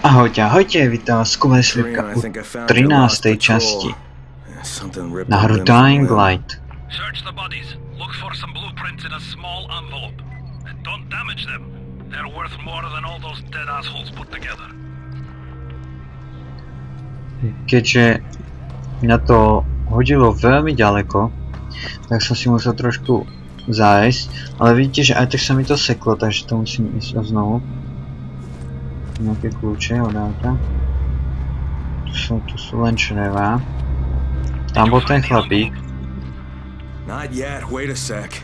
Ahojte, ahojte, vítam vás Slivka u 13. časti na hru Dying Light. Search the bodies. Look for some blueprints in a small envelope. And don't damage them. They're worth more than all those dead assholes put together. Keďže na to hodilo veľmi ďaleko, tak som si musel trošku zájsť, ale vidíte, že aj tak sa mi to seklo, takže to musím ísť znovu. Nejaké kľúče od auta. Tu sú len črevá. Tam bol ten chlapík. Not yet, wait a sec.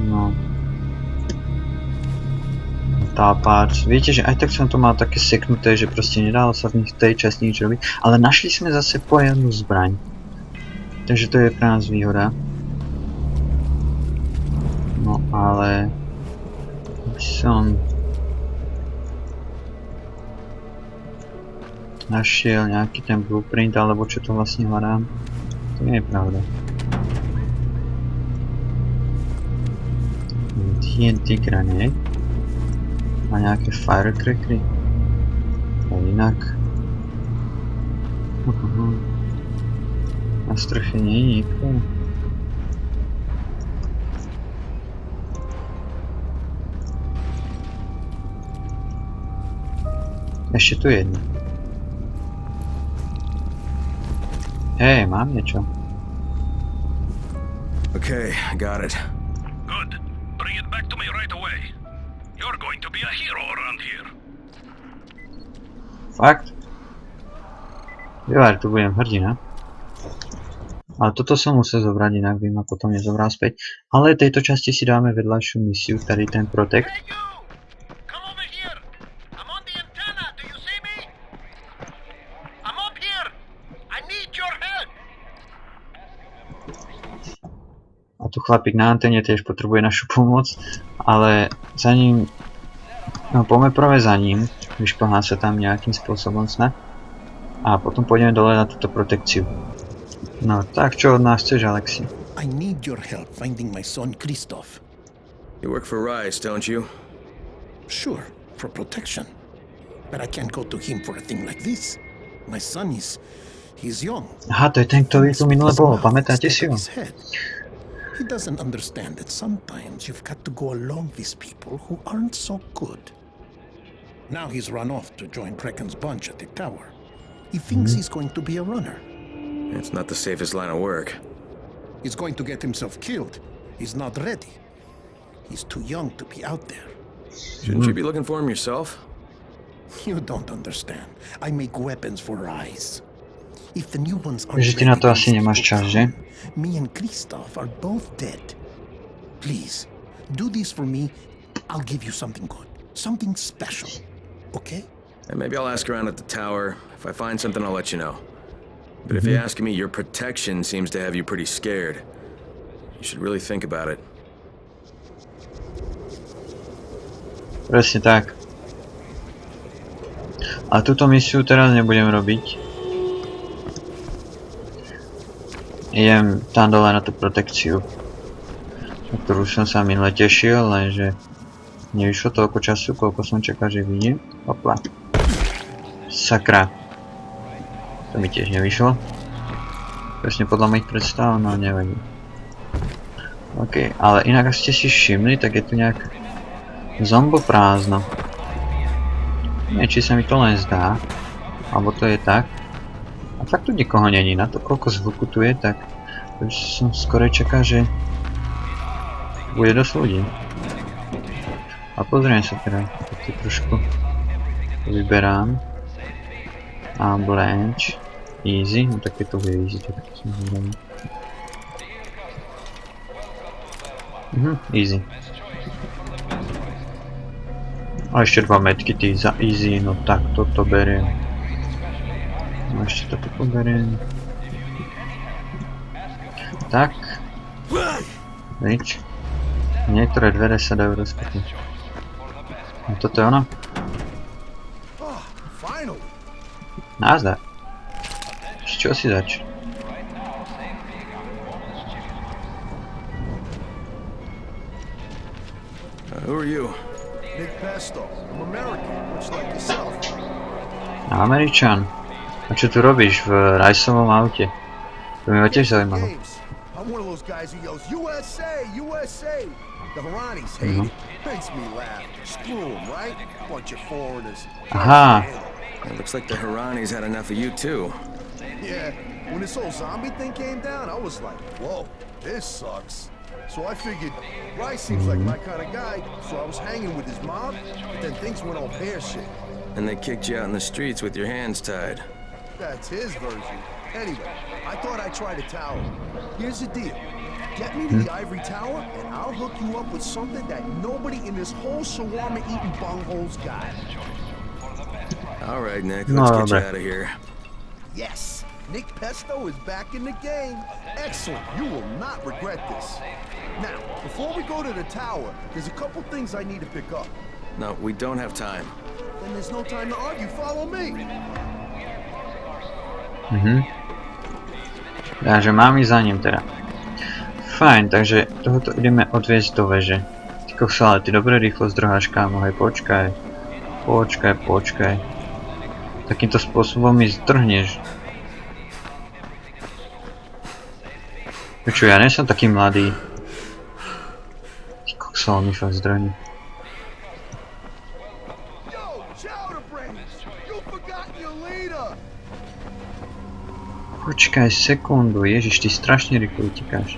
No. Tá pár. Viete, že aj tak som to mal také seknuté, že proste nedalo sa v tej časti nič robiť. Ale našli sme zase poriadnu zbraň. Takže to je pre nás výhoda. No ale... som... našiel nejaký ten blueprint, alebo čo to vlastne hľadám. To nie je pravda. TNT grenade. A nejaké firecrackery. A inak. Na streche nie je nikto. Ešte tu jedno. Hej, mám niečo. Okay, I got it. Good. Bring it back to me right away. You're going to be a hero around here. Fakt? Jo, tu budem hrdina. Ale toto som musel zobrať, inak by ma potom nezobral späť. Ale v tejto časti si dáme vedľajšiu misiu, tady ten protect. A tu chlapík na antene tiež potrebuje našu pomoc, ale za ním, no poďme prvé za ním, vyšplhá sa tam nejakým spôsobom snad a potom pôjdeme dole na túto protekciu. No tak čo od nás chceš, Alexi? I need your help finding my son Christoph. You work for Rice, don't you? Sure, for protection. But I can't go to him for a thing like this. My son he's young. Aha, to je ten, ktorý tu minule bol, pamätáte si ho? He doesn't understand that sometimes you've got to go along with people who aren't so good. Now he's run off to join Krecken's bunch at the tower. He thinks he's going to be a runner. It's not the safest line of work. He's going to get himself killed. He's not ready. He's too young to be out there. Shouldn't you be looking for him yourself? You don't understand. I make weapons for Rice. If the new ones aren't Že ty na to asi nemáš čas, že? Me and Christoph are both dead. Please, do this for me. I'll give you something good. Something special. Okay? And maybe I'll ask around at the tower. If I find something, I'll let you know. But if you ask me, your protection seems to have you pretty scared. You should really think about it. Presne tak. A túto misiu teraz nebudem robiť. Idem tam dole na tú protekciu, na ktorú som sa minule tešil, lenže nevyšlo toľko času, koľko som čakal, že vyjde. Hopla. Sakra. To mi tiež nevyšlo. Presne podľa mojich predstav, no nevadí. OK, ale inak ak ste si všimli, tak je tu nejak zombo prázdno. Nie, či sa mi to len zdá, alebo to je tak. A fakt tu nikoho není, na to koľko zvuku tu je, tak už som skoro čakal, že bude dosť ľudí. A pozriem sa teda, tak to trošku vyberám. A branch, easy, no tak je to bude easy, tak to som zvedavý. Easy. A ešte 2 medkity za easy, no tak toto beriem. No ešte toto poberiem. Tak. Nič. Niektoré dvere sa dajú rozkopnúť. A toto je ono? Nazdar. Z čoho si zač? Who are you? Nick Pesto. I'm American, much like yourself. Američan. A čo tu robíš v Raisovom aute? To mi ma tiež zaujímalo. I'm one of those guys who yells USA, USA. The Haranis hate it. Makes me laugh. Screw them, right? Bunch of foreigners. Aha. It looks like the Haranis had enough of you too. Yeah, when this whole zombie thing came down, I was like, whoa, this sucks. So I figured, Rice seems like my kind of guy, so I was hanging with his mob, but then things went all pear-shit. And they kicked you out in the streets with your hands tied. That's his version. Anyway, I thought I'd try the tower. Here's the deal. Get me to the ivory tower, and I'll hook you up with something that nobody in this whole shawarma-eating bunghole's got. All right, Nick, let's get you out of here. Yes, Nick Pesto is back in the game. Excellent. You will not regret this. Now, before we go to the tower, there's a couple things I need to pick up. No, we don't have time. Then there's no time to argue. Follow me. Takže mám ísť za ním teda. Fajn, takže tohoto ideme odviesť do veže. Ty kokso, ale ty dobre rýchlo zdrháš, kámo, hej, počkaj. Počkaj. Takýmto spôsobom mi zdrhneš. Čo, ja nie som taký mladý. Ty kokso, mi fakt zdrhne. Počkaj sekundu, ježiš, ty strašne rýchlo utekáš.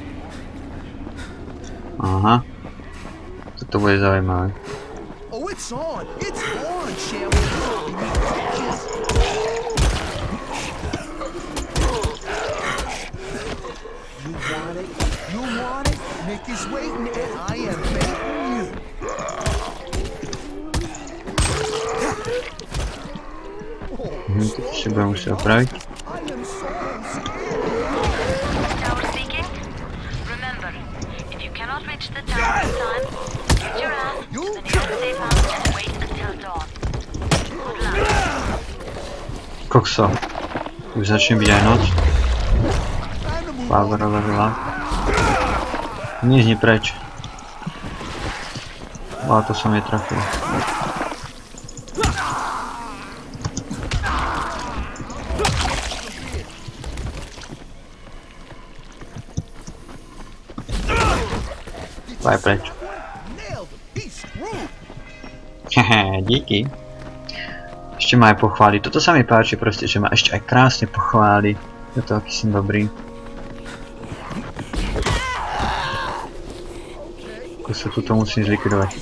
Aha. Toto bude zaujímavé. Oh, it's on, shall we? You want it? Nick is waiting and I am baiting you. To si budem musieť opraviť. Tower speaking. Remember, if you cannot reach the tower in time, get your ass to the nearest safe house and wait until dawn. Good luck. Kokso. Už začne byť aj noc. Power level. Nič preč. Wow, to som je trafil. Aj preč. Hehe, díky. Ešte ma aj pochváli. Toto sa mi páči proste, že ma ešte aj krásne pochváli. Je to, aký som dobrý. Ako sa tuto musím zlikvidovať.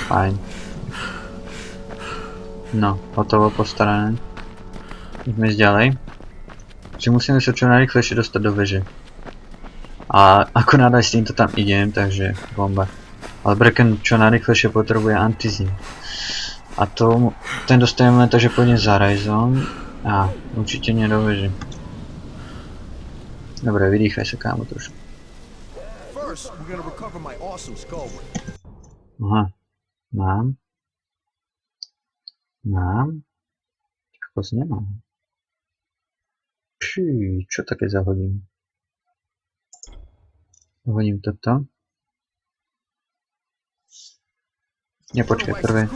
Fajn. No, hotovo, postarané. Ideme ísť ďalej. Čiže musíme sa čo najrýchlejšie dostať do veže. A akorát aj s týmto tam idem, takže bomba. Ale Bracken čo najrýchlejšie potrebuje antizim. A to, ten dostajem len tak, že pôjdem za Raizom a určite nie do veže. Dobre, vydýchaj sa, kámo, trošku. Aha, mám. Kokos nemám. Čo také zahodím? Hodím toto. Nepočkaj, prvé.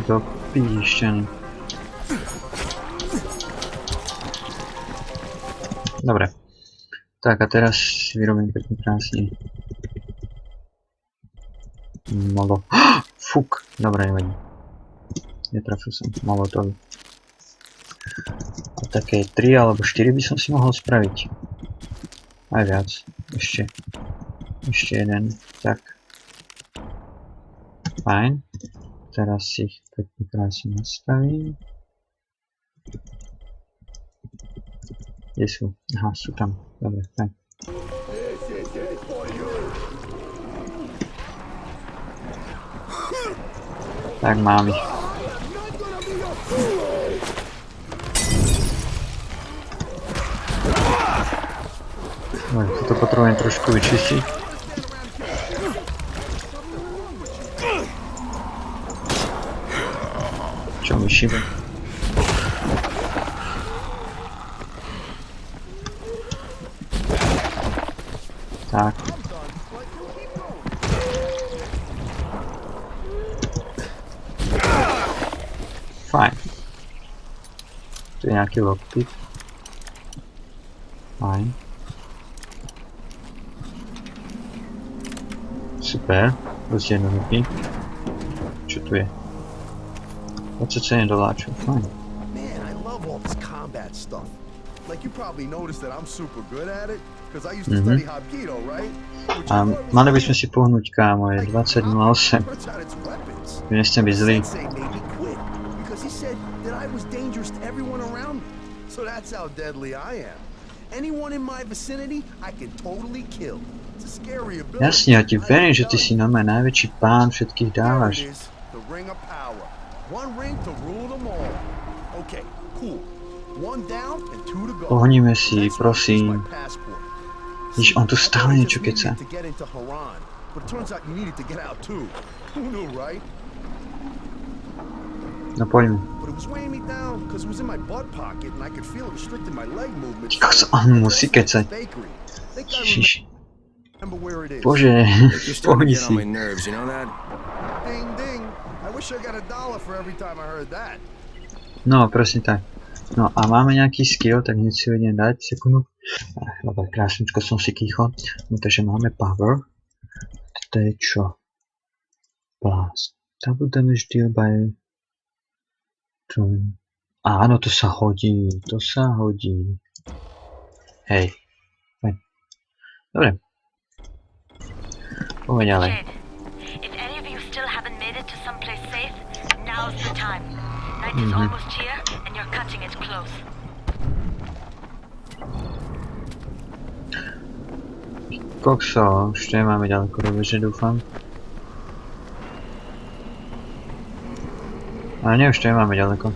Do píšťany. Dobre. Tak a teraz si vyrobím pekne krásne. Molo. Fuk. Dobre, nevadí. Netrafil som. Molotový. A také 3 alebo 4 by som si mohol spraviť. Aj viac. Ešte jeden. Tak. Fajn. Teraz si ich pekne krásne nastavím. Kde sú? Aha, sú tam. Dobre, fajn. Tak mám ich. Toto potrebujem trošku vyčistiť. Čo mi šíbe? Tak. Fajn. Tu je nejaký lockpick. Fajn. Super. Dosť jednoduchý. Čo tu je? 27 doláčov. Fajn. Man, I love all this combat stuff. Like you probably noticed that I'm super good at it, because I used to study Hapkido, right? A mali by sme si pohnúť, kámo, je 20:08. Nestem byť zlý. He said that I was dangerous to everyone around me. So that's how deadly I am. Anyone in my vicinity, I can totally kill. It's a scary ability. Jasne, ja ti verím, že ty si normálne najväčší pán, všetkých dávaš. The ring of power. One ring to rule them all. Okay, cool. One down and two to go. Pohníme si, prosím. Víš, on tu stále niečo keca. But it turns out you needed to get out too. Who knew, right? No poďme. Kokso, on musí kecať. Ježiš. Bože, pohni si. No, presne tak. No a máme nejaký skill, tak hneď si ho idem dať, sekundu. Dobre, krásničko, som si kýchol. No takže máme power. Toto je čo? Blast. Double damage deal by... Áno, to sa hodí, to sa hodí. Hej. Dobre. Poďme ďalej. If any of you still haven't made it to someplace safe, now's the time. Night is almost here, and you're cutting it close. Kokso, ešte nemáme ďaleko do veže, dúfam. Ale nie, ešte nemáme ďaleko.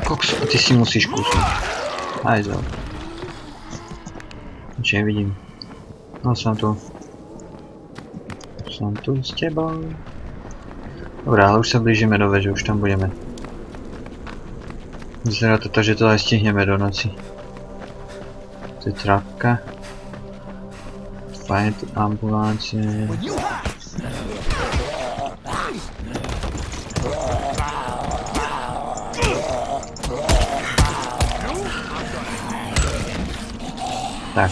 Kokso, ty si musíš kúsnuť. Aj zo. Nič nevidím. No som tu. Som tu s tebou. Dobre, ale už sa blížime do veže, už tam budeme. Vyzerá to tak, že to aj stihneme do noci. To je trapka. Fajn, tu ambulancie. Tak.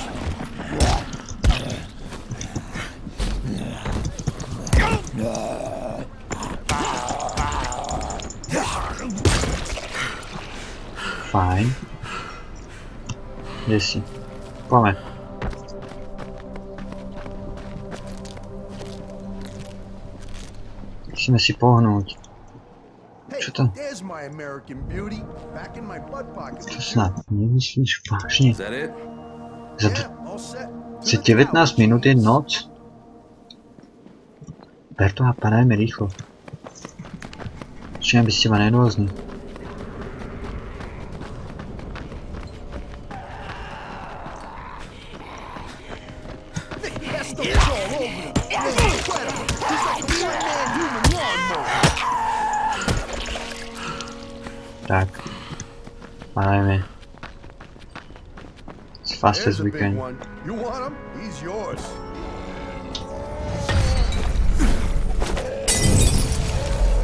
Fajn. Kde si? Poďme. Musíme si pohnúť. Čo to? Čo snad? Nemyslíš vážne? Za 19 minút je noc? Ber to a padajme rýchlo. Čiže by ste ma nedôzni. Tak. Padajme. As fast as we can. You want him? He's yours.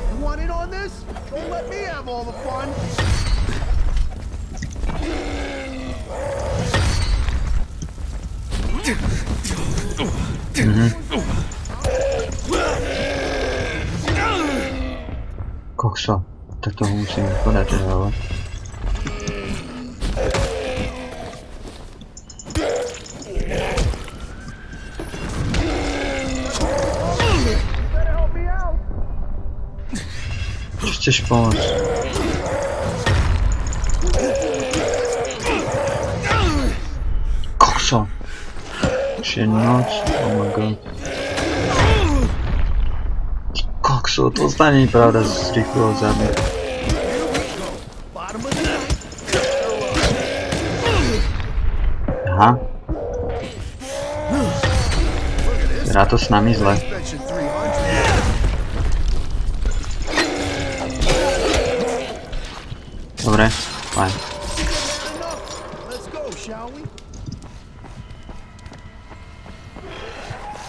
You want in on this? Don't let me have all the fun. Kokso, tak toho musím podať, ale... Chceš pomôcť? Kokso! Už je noc, oh my god. Kokso, to zdanie je pravda z rýchleho zabiť. Aha. Hrá to s nami zle. Dobre, fajn. shall we?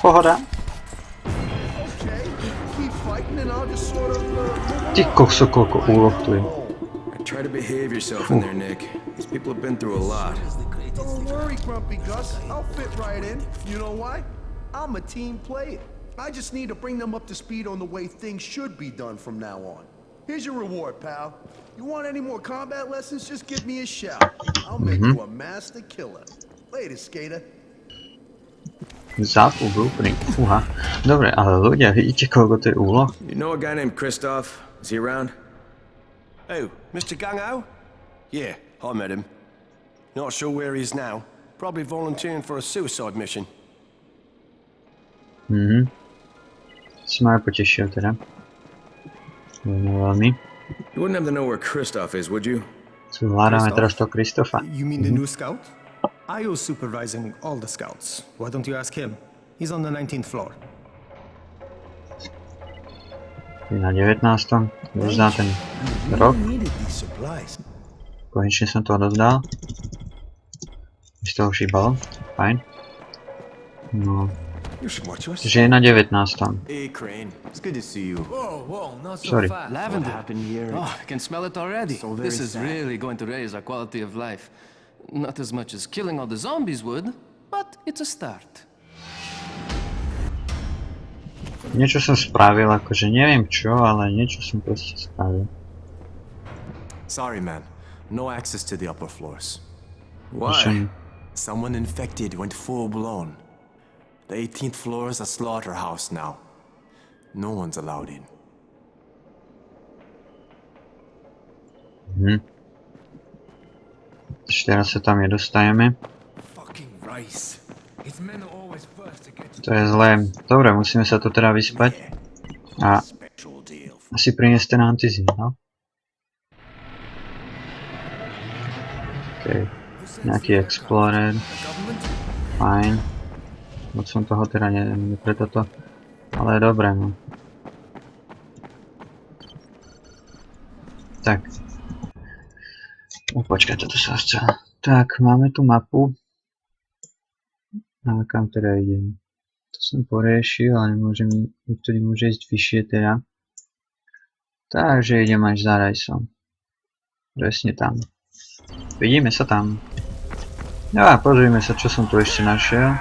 Pohoda. Okay, keep fighting and I'll just sort of Ty kokso, koľko úloh tu je. Try to behave yourself in there, Nick. These people have been through a lot. Don't worry, Grumpy Gus. I'll fit right in. You know why? I'm a team player. I just need to bring them up to speed on the way things should be done from now on. Here's your reward, pal. You want any more combat lessons? Just give me a shout. I'll make you a master killer. Later, skater. Zápul blueprint. Fúha. Dobre, ale ľudia, vidíte, koľko to je úloh? You know a guy named Christoph? Is he around? Oh, Mr. Gung-Ho? Yeah, I met him. Not sure where he is now. Probably volunteering for a suicide mission. Som aj potešil teda. Veľmi. You wouldn't have to know where Christoph is, would you? Tu hľadáme teraz toho Kristofa. You mean the new scout? I was supervising all the scouts. Why don't you ask him? He's on the 19th floor. Je na 19. Rozdá ten rok. Konečne som to odozdal. Mi z toho šíbalo. Fajn. No. Že je na 19. Hey, Crane. It's good to see you. Whoa, not so Sorry. fast. Lavender happened here. Oh, I can smell it already. So very This is sad. really going to raise our quality of life. Not as much as killing all the zombies would, but it's a start. Niečo som spravil, akože neviem čo, ale niečo som proste spravil. Sorry, man. No access to the upper floors. Why? Someone infected went full blown. The 18th floor is a slaughterhouse now. No one's allowed in. Teraz sa tam nedostajeme. Fucking rice. It's men are always first to get to To je zlé. Dobre, musíme sa tu teda vyspať. A asi priniesť ten antizín, no? OK. Nejaký explorer. Fajn. Moc som toho teda pre toto. Ale je dobré, no. Tak. Počkaj, toto sa chcel. Tak, máme tu mapu. A kam teda idem? To som poriešil, ale niektorý môže ísť vyššie teda. Takže idem až za Raisom. Presne tam. Vidíme sa tam. No a pozrime sa, čo som tu ešte našiel.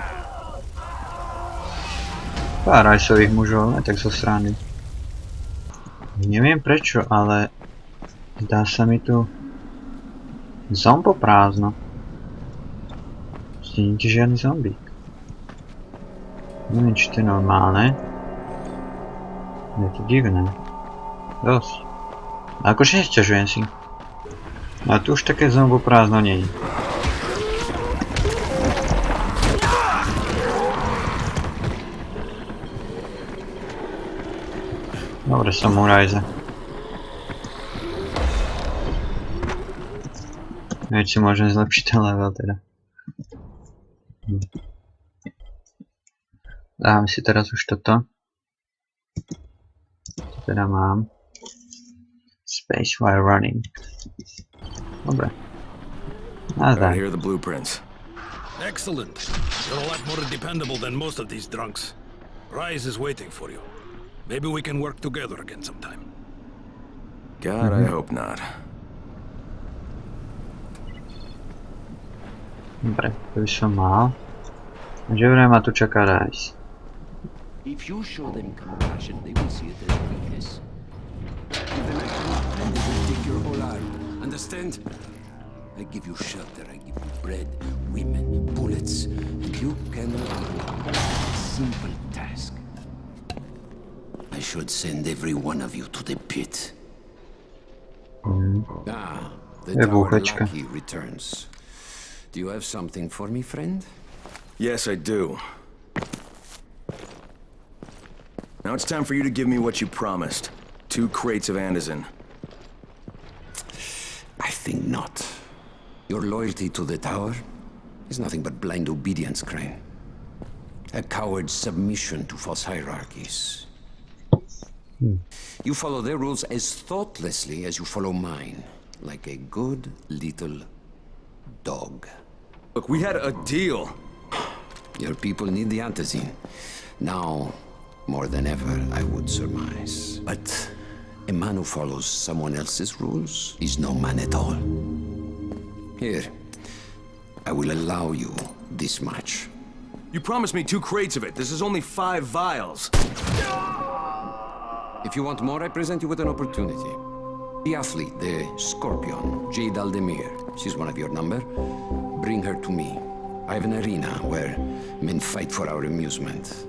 Pár Raisových mužov, aj tak zo strany. Neviem prečo, ale zdá sa mi tu zombo prázdno. Nie je žiadny zombík. Neviem, či to je normálne. Je to divné. Dosť. Akože nesťažujem si. A tu už také zombo prázdno nie je. Dobre, som u Raisa. Neviem, či môžem zlepšiť ten level teda. Dávam si teraz už toto. To teda mám. Space while running. Dobre. Nazdar. Here are the blueprints. Excellent. You're a lot more dependable than most of these drunks. Rise is waiting for you. Maybe we can work together again sometime. God, I hope not. Dobre, to by som mal. Že vraj ma tu čaká Rise. If you show them compassion, they will see it as weakness. Give them a hand, and they will take your whole arm. Understand? I give you shelter, I give you bread, women, bullets, and you can a simple task. I should send every one of you to the pit. The tower lackey returns. Do you have something for me, friend? Yes, I do. Now it's time for you to give me what you promised. 2 crates of Anderson. I think not. Your loyalty to the tower is nothing but blind obedience, Crane. A coward's submission to false hierarchies. You follow their rules as thoughtlessly as you follow mine, like a good little dog. Look, we had a deal. Your people need the antizin. Now, more than ever, I would surmise. But a man who follows someone else's rules is no man at all. Here, I will allow you this much. You promised me 2 crates of it. This is only 5 vials. If you want more, I present you with an opportunity. The athlete, the Scorpion, Jade Aldemir. She's one of your number. Bring her to me. I have an arena where men fight for our amusement.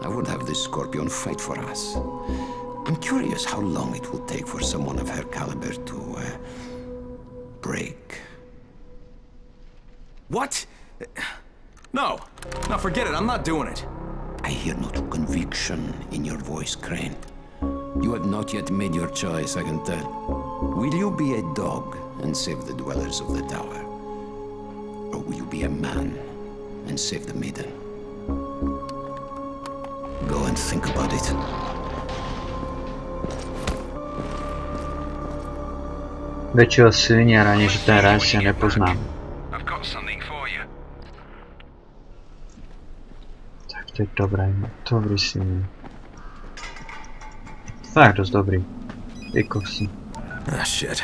I would have this Scorpion fight for us. I'm curious how long it will take for someone of her caliber to, break. What? No. No, forget it. I'm not doing it. I hear no true conviction in your voice, Crane. You have not yet made your choice, I can tell. Will you be a dog and save the dwellers of the tower? Or will you be a man and save the maiden? Go and think about it. Väčšieho sviniara, než ten raz ja nepoznám. I've got something for you. Tak to je dobré, dobrý sviniar. Fakt dosť dobrý. Ty kusy. Ah, shit.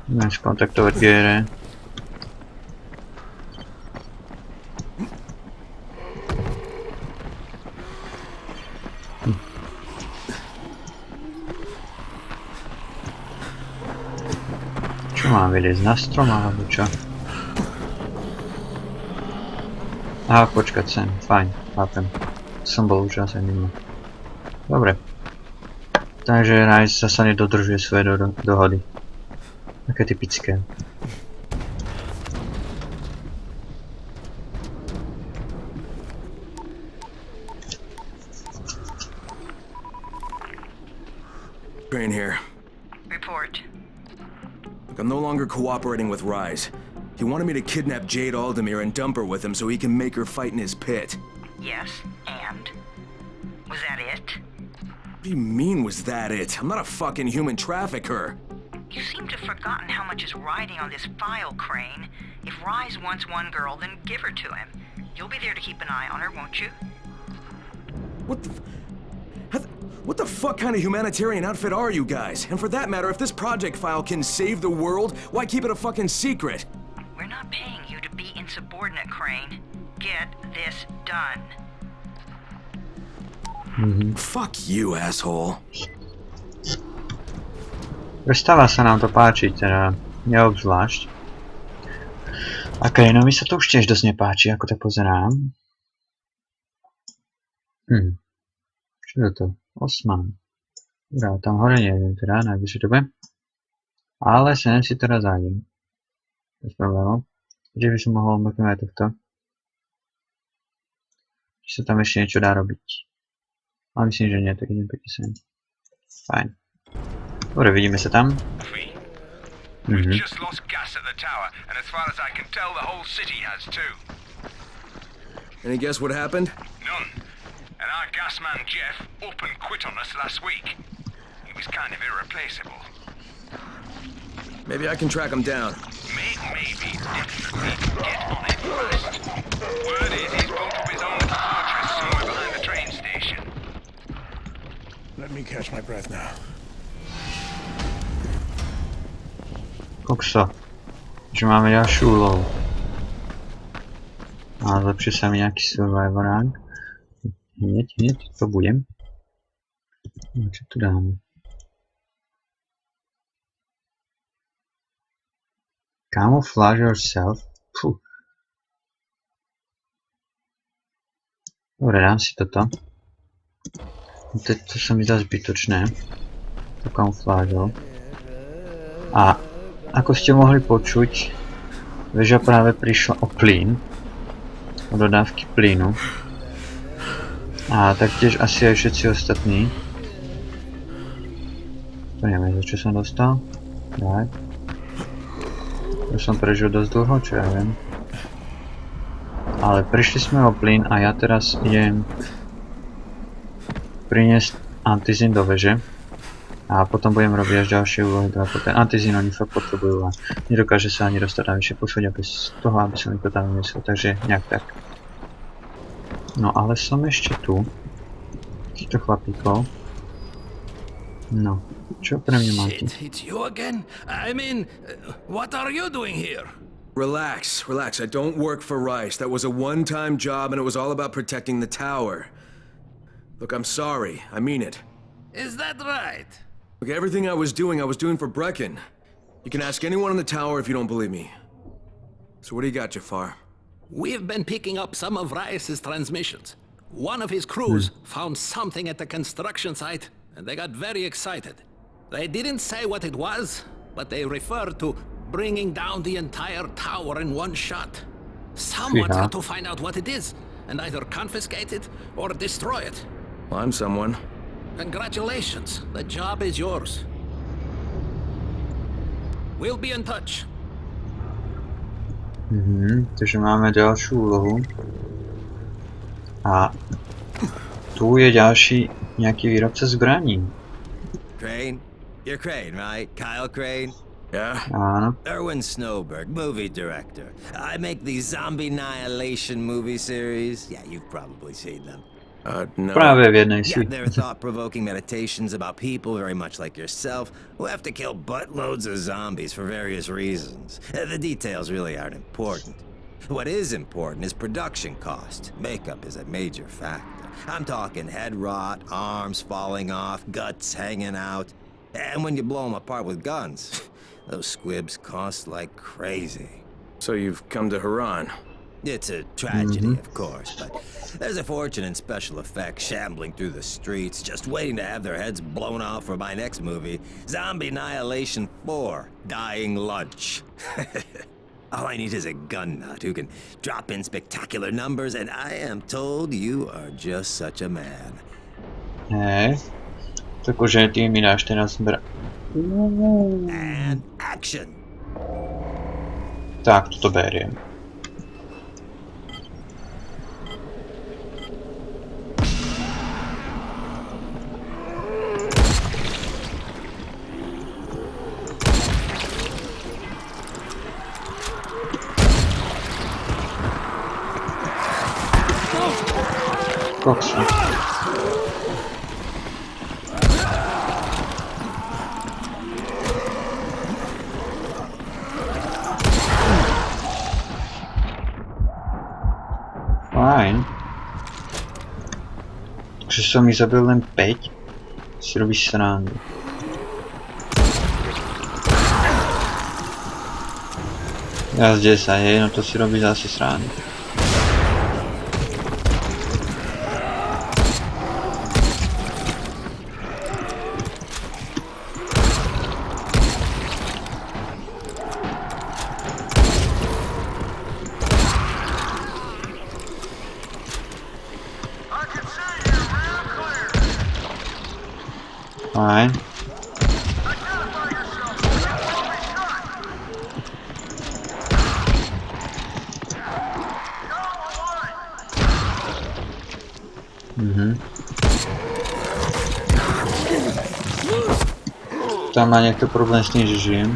Máš kontaktovať Pierre. Čo mám vyliezť na strom alebo čo? Aha, počkať sem, fajn, chápem. Som bol už asi mimo. Dobre. Takže Rice zasa nedodržuje svoje dohody. Také typické. Crane here. Report. Look, I'm no longer cooperating with Rise. He wanted me to kidnap Jade Aldemir and dump her with him so he can make her fight in his pit. Yes, and? Was that it? What do you mean, was that it? I'm not a fucking human trafficker. You seem to have forgotten how much is riding on this file, Crane. If Rise wants one girl, then give her to him. You'll be there to keep an eye on her, won't you? What the fuck kind of humanitarian outfit are you guys? And for that matter, if this project file can save the world, why keep it a fucking secret? We're not paying you to be insubordinate, Crane. Get this done. Fuck you, asshole. Prestáva sa nám to páčiť, teda neobzvlášť. A Kainovi sa to už tiež dosť nepáči, ako to pozerám. Čo je to? Osman. Dobrá, tam hore nejdem teda, najbližšie dobe. Ale sem si teraz zájdem. Bez problémov. Takže by som mohol omoknúť aj tohto. Či sa tam ešte niečo dá robiť. Ale myslím, že nie, tak idem pekne sem. Fajn. Dobre, vidíme sa tam. We've just lost gas at the tower, and as far as I can tell, the whole city has too. Any guess what happened? None. And our gas man Jeff up and quit on us last week. He was kind of irreplaceable. Maybe I can track him down. Maybe, definitely, get on it fast. Word is he's built up his own little fortress somewhere behind the train station. Let me catch my breath now. Kokso. Že máme ďalšiu úlohu. A zlepší sa mi nejaký survivorák. Hneď, to budem. No, čo tu dáme? Camouflage yourself. Fú. Dobre, dám si toto. To sa mi zdá zbytočné. To kamuflážou. A ako ste mohli počuť, veža práve prišla o plyn. O dodávky plynu. A taktiež asi aj všetci ostatní. To neviem, za čo som dostal. Tak. To som prežil dosť dlho, čo ja viem. Ale prišli sme o plyn a ja teraz idem priniesť antizin do veže. A potom budem robiť až ďalšie úlohy, lebo ten antizín oni fakt potrebujú a nedokáže sa ani dostať navyše posúdia bez toho, aby som ich to tam vyniesol, takže nejak tak. No ale som ešte tu. Týchto chlapíkov. No, čo pre mňa máte? It's you again? I mean, what are you doing here? Relax, relax. I don't work for Rice. That was a one-time job and it was all about protecting the tower. Look, I'm sorry. I mean it. Is that right? Look, everything I was doing for Brecken. You can ask anyone in the tower if you don't believe me. So what do you got, Jafar? We've been picking up some of Rice's transmissions. One of his crews found something at the construction site, and they got very excited. They didn't say what it was, but they referred to bringing down the entire tower in one shot. Someone's got to find out what it is, and either confiscate it or destroy it. Well, I'm someone. Congratulations, the job is yours. We'll be in touch. Takže máme ďalšiu úlohu. A tu je ďalší nejaký výrobca zbraní. Crane? You're Crane, right? Kyle Crane? Yeah? Áno. Erwin Snowberg, movie director. I make these zombie annihilation movie series. Yeah, you've probably seen them. No. Práve v jednej Yeah, si. they're thought-provoking meditations about people very much like yourself who have to kill buttloads of zombies for various reasons. The details really aren't important. What is important is production cost. Makeup is a major factor. I'm talking head rot, arms falling off, guts hanging out. And when you blow them apart with guns, those squibs cost like crazy. So you've come to Haran. It's a tragedy, of course, but there's a fortune in special effects shambling through the streets, just waiting to have their heads blown off for my next movie, Zombie Annihilation 4, Dying Lunch. All I need is a gun nut who can drop in spectacular numbers, and I am told you are just such a man. Hej. Takže ty mi dáš teraz And action! Tak, toto beriem. Koksa. Fajn. Takže som mi zabil len 5. Si robíš srandu. Ja z 10, no to si robíš zase srandu. Fajn. Tam má niekto problém s tým, že žijem.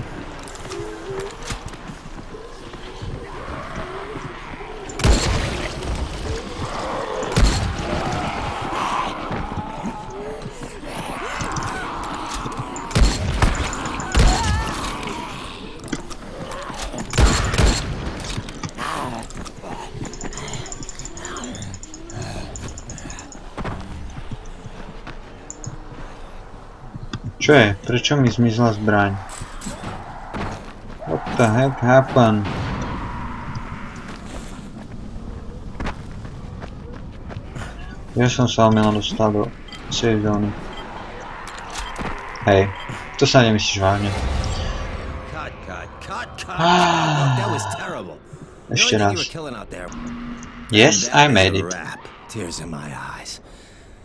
Čo je? Prečo mi zmizla zbraň? What the heck happened? Ja som sa omylom dostal do save zóny. Hej, to sa nemyslíš vážne. Ešte raz. Yes, I made it. Tears in my eyes.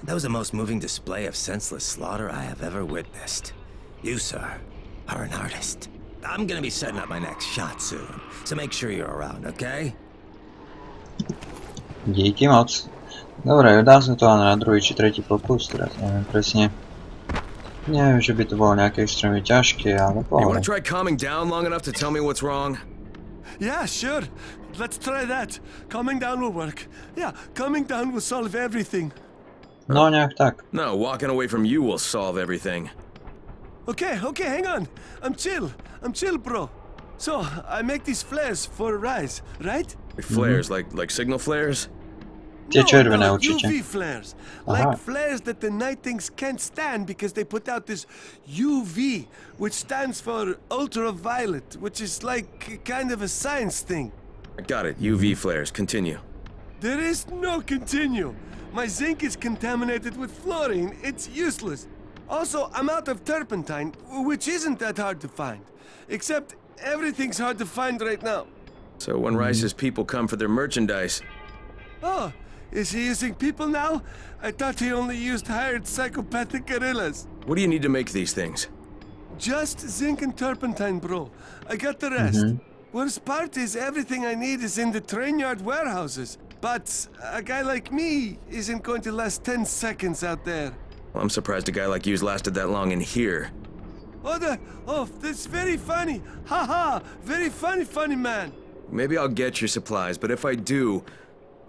That was the most moving display of senseless slaughter I have ever witnessed. You, sir, are an artist. I'm gonna be setting up my next shot soon, so make sure you're around, okay? Díky moc. Dobre, dá som to na druhý či tretí pokus, teraz neviem presne. Neviem, že by to bolo nejaké extrémne ťažké, ale You want pohľad. to try calming down long enough to tell me what's wrong? Yeah, sure. Let's try that. Calming down will work. Yeah, calming down will solve everything. No nejak tak. No, walking away from you will solve everything. Okay, hang on. I'm chill, bro. So, I make these flares for Rise, right? Flares, like signal flares? Tie červené určite. UV flares. Aha. Like flares that the night things can't stand because they put out this UV, which stands for ultraviolet, which is like kind of a science thing. I got it. UV flares. Continue. There is no continue. My zinc is contaminated with fluorine. It's useless. Also, I'm out of turpentine, which isn't that hard to find. Except everything's hard to find right now. So when Rice's people come for their merchandise, Oh, is he using people now? I thought he only used hired psychopathic gorillas. what do you need to make these things? Just zinc and turpentine, bro. I got the rest. Worst part is everything I need is in the train yard warehouses. But a guy like me isn't going to last 10 seconds out there. Well, I'm surprised a guy like you's lasted that long in here. Oh, that's very funny. Ha! Very funny man. Maybe I'll get your supplies, but if I do,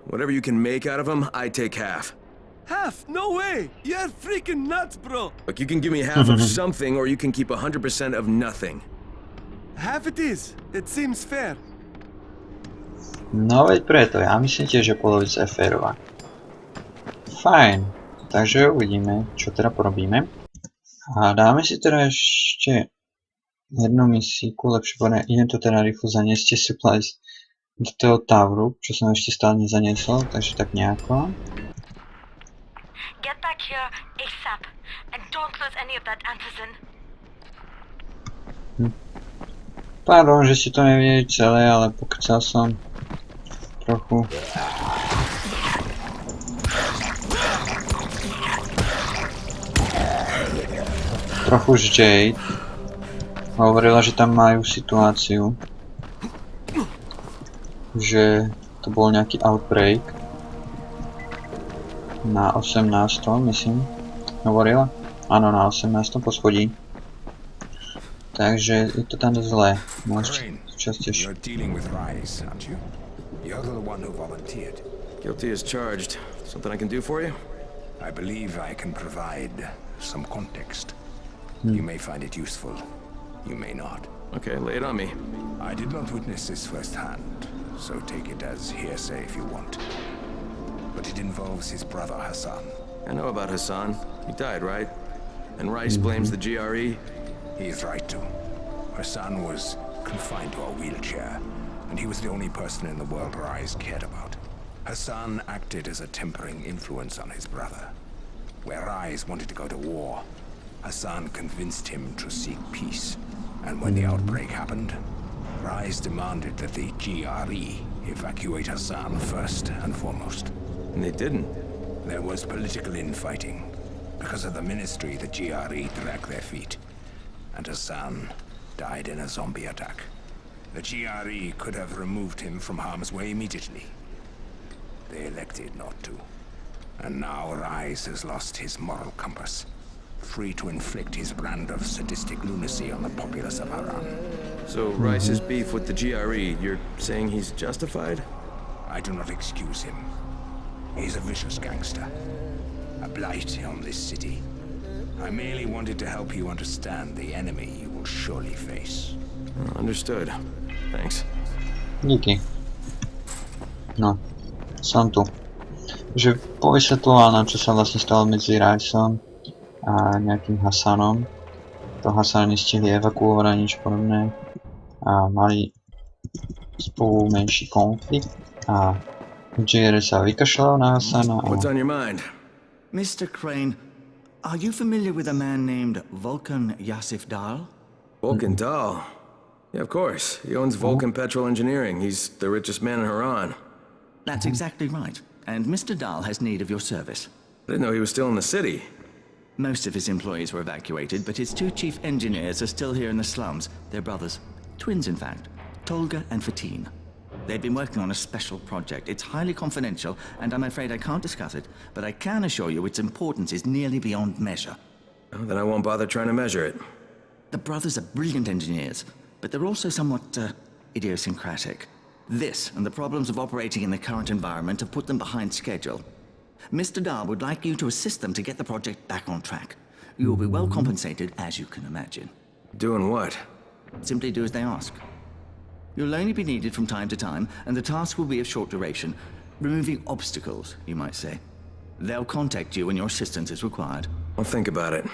whatever you can make out of them, I take half. Half? No way. You're freaking nuts, bro. Look, you can give me half of something, or you can keep 100% of nothing. Half it is. It seems fair. No veď preto, ja myslím tiež, že polovica je férová. Fajn. Takže uvidíme, čo teda porobíme. A dáme si teda ešte jednu misíku, lepšie povedané, idem to teda rýchlo zaniesť tie supplies do toho toweru, čo som ešte stále nezaniesol, takže tak nejako. Get back here ASAP and don't lose any of that antizin. Pardon, že si to nevideli celé, ale pokecal som trochu. Trochu už Jade hovorila, že tam majú situáciu, že to bol nejaký outbreak na 18. myslím, hovorila? Áno, na 18. poschodí. Takže je to tam dosť zlé. Môžete častejšie. You're dealing with Rise, aren't you? You're the one who volunteered. Guilty as charged. Something I can do for you? I believe I can provide some context. You may find it useful. You may not. Okay, lay it on me. I did not witness this firsthand, so take it as hearsay if you want. But it involves his brother Hassan. I know about Hassan. He died, right? And Rice blames the GRE? He is right to. Hassan was confined to a wheelchair, and he was the only person in the world Rise cared about. Hassan acted as a tempering influence on his brother. Where Rise wanted to go to war, Hassan convinced him to seek peace. And when the outbreak happened, Rise demanded that the GRE evacuate Hassan first and foremost. And they didn't. There was political infighting. Because of the ministry, the GRE dragged their feet. And Hassan died in a zombie attack. The GRE could have removed him from harm's way immediately. They elected not to. And now Rise has lost his moral compass, free to inflict his brand of sadistic lunacy on the populace of Haran. So Rice's beef with the GRE, you're saying he's justified? I do not excuse him. He's a vicious gangster, a blight on this city. I merely wanted to help you understand the enemy you will surely face. Understood. Thanks. Díky. No, som tu. Že povysvetľoval nám, čo sa vlastne stalo medzi Riceom a nejakým Hassanom. To Hassan nestihli evakuovať a nič podobné. A mali spolu menší konflikt. A JR sa vykašľal na Hassana. What's on your mind? Mr. Crane, are you familiar with a man named Vulcan Yasif Dahl? Vulcan Dahl? Yeah, of course. He owns Vulcan Petrol Engineering. He's the richest man in Haran. That's exactly right. And Mr. Dahl has need of your service. I didn't know he was still in the city. Most of his employees were evacuated, but his two chief engineers are still here in the slums. They're brothers. Twins, in fact. Tolga and Fatin. They've been working on a special project. It's highly confidential, and I'm afraid I can't discuss it, but I can assure you its importance is nearly beyond measure. Well, then I won't bother trying to measure it. The brothers are brilliant engineers, but they're also somewhat idiosyncratic. This and the problems of operating in the current environment have put them behind schedule. Mr. Dahl would like you to assist them to get the project back on track. You will be well compensated, as you can imagine. Doing what? Simply do as they ask. You'll only be needed from time to time, and the task will be of short duration. Removing obstacles, you might say. They'll contact you when your assistance is required. I'll think about it.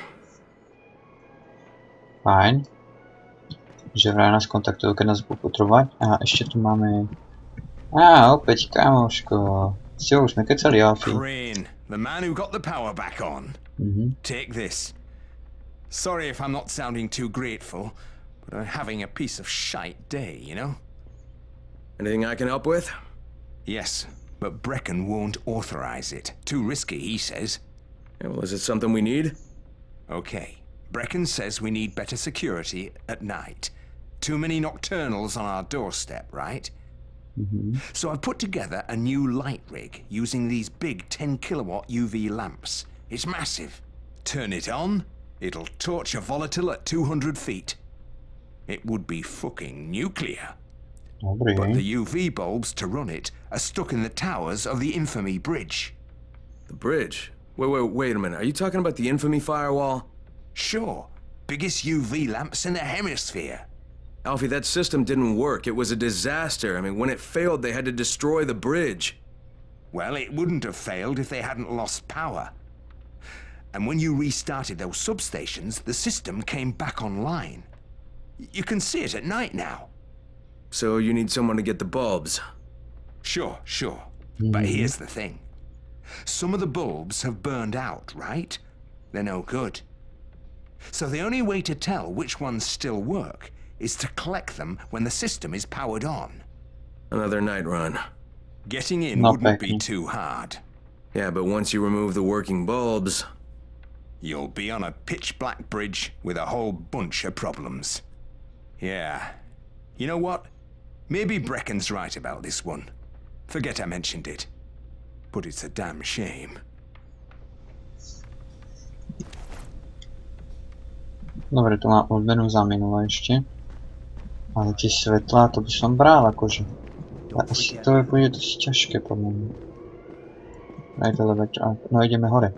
Fajn. Že vraj nás kontaktujú, keď nás budú potrebovať. A ešte tu máme... opäť kamoško. Už sme kecali, Alfie. Crane, the man who got the power back on. Take this. Sorry if I'm not sounding too grateful, but I'm having a piece of shite day, you know? Anything I can help with? Yes, but Brecken won't authorize it. Too risky, he says. Yeah, well, is it something we need? Okay. Brecken says we need better security at night. Too many nocturnals on our doorstep, right? So I've put together a new light rig using these big 10 kilowatt UV lamps. It's massive. Turn it on, it'll torch a volatile at 200 feet. It would be fucking nuclear. But the UV bulbs to run it are stuck in the towers of the Infamy Bridge. The bridge? Wait a minute. Are you talking about the Infamy firewall? Sure. Biggest UV lamps in the hemisphere. Alfie, that system didn't work. It was a disaster. I mean, when it failed, they had to destroy the bridge. Well, it wouldn't have failed if they hadn't lost power. And when you restarted those substations, the system came back online. You can see it at night now. So you need someone to get the bulbs? Sure. But here's the thing. Some of the bulbs have burned out, right? They're no good. So the only way to tell which ones still work is to collect them when the system is powered on. Another night run. Getting in wouldn't be too hard. Yeah, but once you remove the working bulbs... You'll be on a pitch-black bridge with a whole bunch of problems. Yeah. You know what? Maybe Brecken's right about this one. Forget I mentioned it. But it's a damn shame. Dobre, tu mám odmenu za minulé ešte. Ale tie svetlá, to by som bral akože. Asi to bude dosť ťažké podľa mňa. Aj veľa večer. No ideme hore.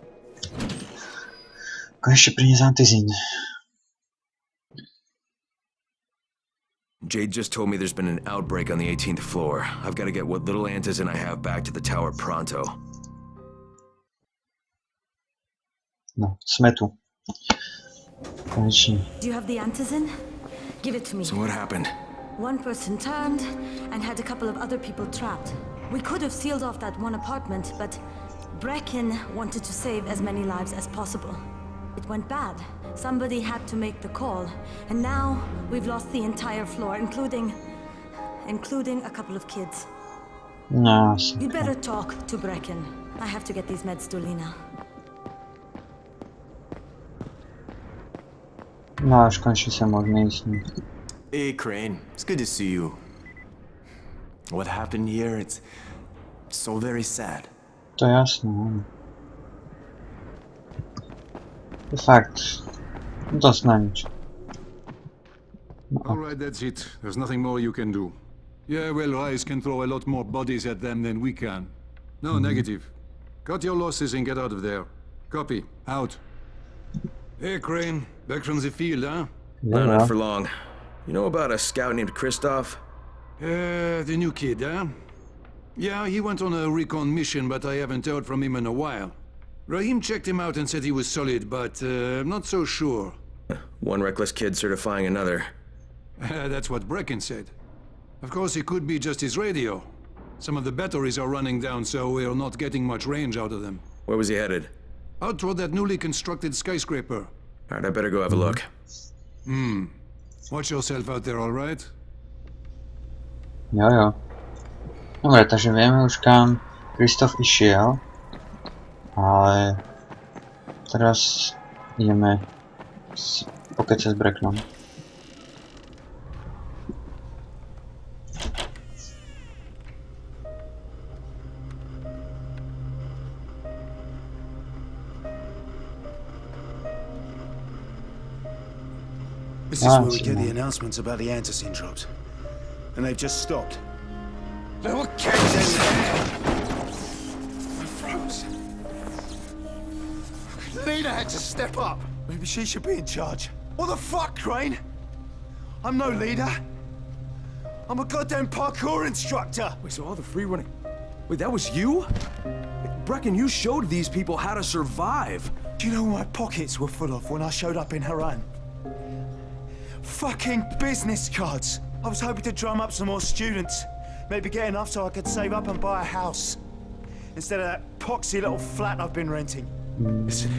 Konečne priniesť antizín. Jade just told me there's been an outbreak on the 18th floor. I've got to get what little antizin I have back to the tower pronto. No, sme tu. Konečne. Do you have the antizin? Give it to me. So what happened? One person turned and had a couple of other people trapped. We could have sealed off that one apartment, but Brecken wanted to save as many lives as possible. It went bad. Somebody had to make the call, and now we've lost the entire floor, including a couple of kids. No, You'd better talk to Brecken. I have to get these meds to Lena. No, až konečne sa môžeme ísť. Hey, Crane. It's good to see you. What happened here, it's so very sad. To je jasné, áno. To je fakt. Dosť na nič. Alright, that's it. There's nothing more you can do. Yeah, well, Rise can throw a lot more bodies at them than we can. No, negative. Cut your losses and get out of there. Copy. Out. Hey, Crane. Back from the field, huh? No, not for long. You know about a scout named Kristoff? The new kid, huh? Yeah, he went on a recon mission, but I haven't heard from him in a while. Rahim checked him out and said he was solid, but I'm not so sure. One reckless kid certifying another. That's what Brecken said. Of course, it could be just his radio. Some of the batteries are running down, so we're not getting much range out of them. Where was he headed? Out toward that newly constructed skyscraper. Alright, I better go have a look. Watch yourself out there, alright? Jo. Dobre, takže vieme už kam Kristof išiel. Ale teraz ideme pokecať s Breckenom. This is where we get the announcements about the antacene drops. And they've just stopped. There were kids in there! I froze. Lena had to step up. Maybe she should be in charge. What the fuck, Crane? I'm no leader. I'm a goddamn parkour instructor. Wait, so all the free running... Wait, that was you? Brecken, you showed these people how to survive. Do you know what my pockets were full of when I showed up in Haran? Fucking business cards. I was hoping to drum up some more students. Maybe get enough so I could save up and buy a house. Instead of that poxy little flat I've been renting. Listen,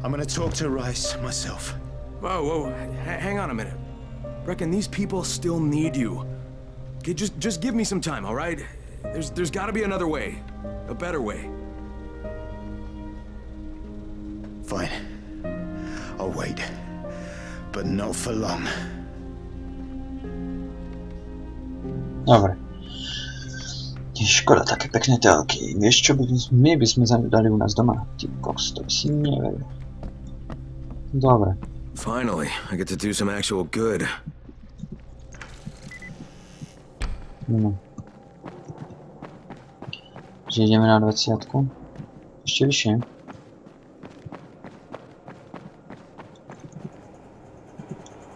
I'm gonna talk to Rice myself. Whoa, hang on a minute. Brecken, these people still need you. Okay, just give me some time, all right? There's gotta be another way. A better way. Fine. I'll wait. But not for long. Dobre. Škoda, také pekné telky. Vieš čo, my by sme dali u nás doma. Ty kokos, to by si neveril. Dobre. Finally, I get to do some actual good. No. Že ideme na 20. Ešte vyššie.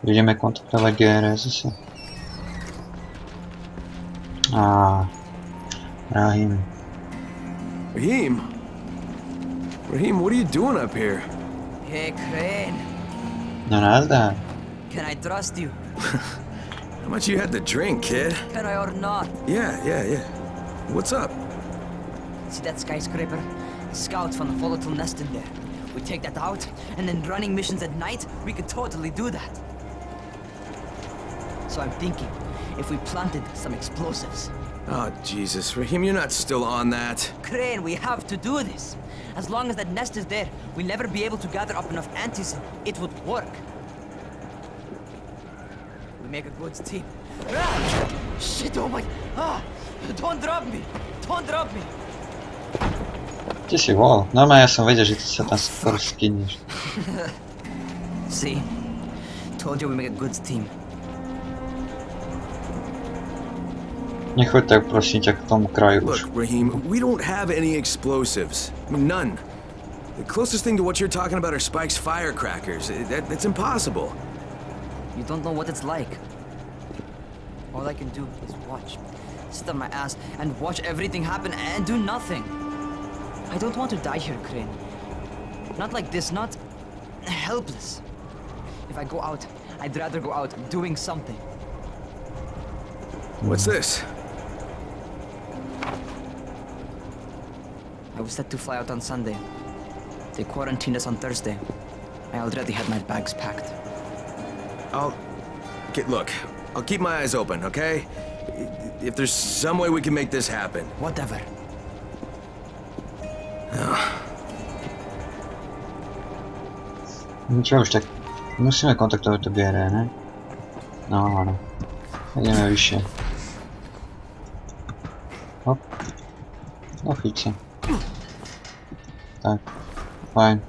Ideme kontaktovať GRS zase. Rahim. Rahim, what are you doing up here? Hey, Crane. No nazdar. Can I trust you? How much you had to drink, kid? Can I or not? Yeah. What's up? See that skyscraper? Scouts from the volatile nest in there. We take that out, and then running missions at night, we could totally do that. So I'm thinking, if we planted some explosives. Oh, Jesus. Rahim, you're not still on that. Crane, we have to do this. As long as that nest is there, we'll never be able to gather up enough antis. It would work. We make a good team. Ah! Shit, oh my... Ah! Don't drop me! Don't drop me! Ty si vol. Normálne ja som vedel, že ty sa tam skoro skyneš. See? Told you we make a good team. Nechoď tak, prosím ťa, k tomu kraju už. Look, Rahim, we don't have any explosives. I mean, none. The closest thing to what you're talking about are Spike's firecrackers. That's impossible. You don't know what it's like. All I can do is watch. Sit on my ass and watch everything happen and do nothing. I don't want to die here, Crane. Not like this, not helpless. If I go out, I'd rather go out doing something. What's this? I was set to fly out on Sunday. They quarantined us on Thursday. I already had my bags packed. Look, I'll keep my eyes open, okay? If there's some way we can make this happen. Whatever. No čo už tak, musíme kontaktovať to GRE, ne? No, áno. Ideme vyššie. Hop. No, chyť sa. Tak, fajn.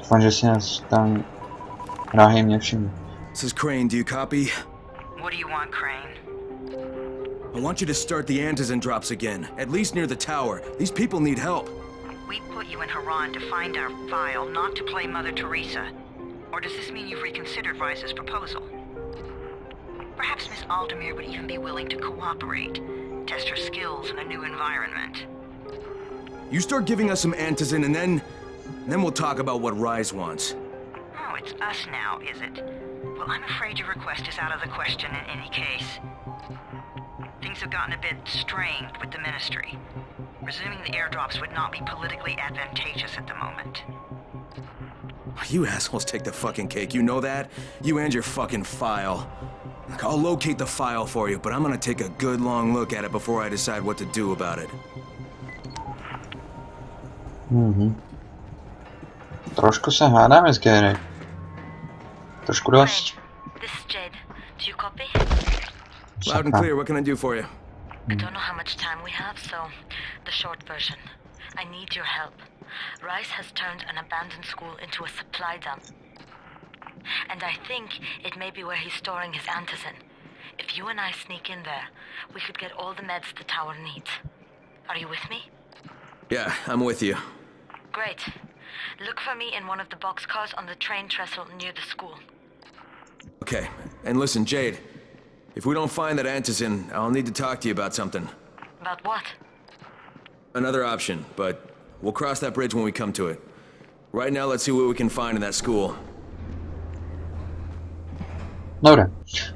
Dúfam, že si nás tam Rahim nevšimne. This is Crane, do you copy? What do you want, Crane? I want you to start the antizin drops again, at least near the tower. These people need help. We put you in Haran to find our file, not to play Mother Teresa. Or does this mean you've reconsidered Rice's proposal? Perhaps Miss Aldemir would even be willing to cooperate, test her skills in a new environment. You start giving us some antizin and then we'll talk about what Rise wants. Oh, it's us now, is it? Well, I'm afraid your request is out of the question in any case. Things have gotten a bit strained with the Ministry. Resuming the airdrops would not be politically advantageous at the moment. You assholes take the fucking cake, you know that? You and your fucking file. Look, I'll locate the file for you, but I'm gonna take a good long look at it before I decide what to do about it. Trošku sa hádame s GRE. Trošku dosť. This is Jed. Do you copy? Loud and clear, what can I do for you? I don't know how much time we have, so the short version. I need your help. Rice has turned an abandoned school into a supply dump. And I think it may be where he's storing his antizin. If you and I sneak in there, we could get all the meds the tower needs. Are you with me? Yeah, I'm with you. Great. Look for me in one of the boxcars on the train trestle near the school. Okay, and listen, Jade. If we don't find that antizin, I'll need to talk to you about something. About what? Another option, but we'll cross that bridge when we come to it. Right now, let's see what we can find in that school. Dobre,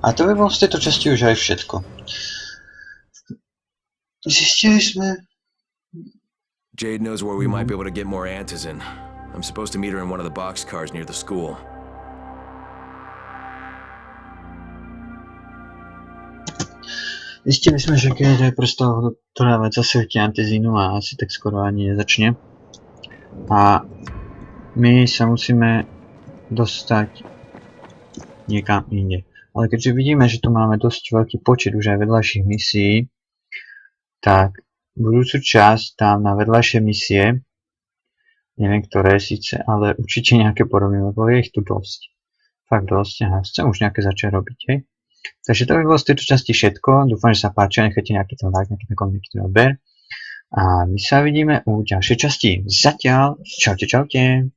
a to by bolo z tejto časti už aj všetko. Zistili sme... Jade knows where we might be able to get more antizin. I'm supposed to meet her in one of the boxcars near the school. Zistili sme, že keď aj prestalo dodávať zase antizínu a asi tak skoro ani nezačne. A my sa musíme dostať niekam inde. Ale keďže vidíme, že tu máme dosť veľký počet už aj vedľajších misií, tak budúcu časť tam na vedľajšie misie, neviem ktoré síce, ale určite nejaké porobíme, lebo je ich tu dosť. Fakt dosť, aha, chcem už nejaké začať robiť, hej. Takže to by bolo z tejto časti všetko, dúfam, že sa páči, nechajte nejaký ten like, nejaký ten odber. A my sa vidíme u ďalšej časti. Zatiaľ, čaute, čaute.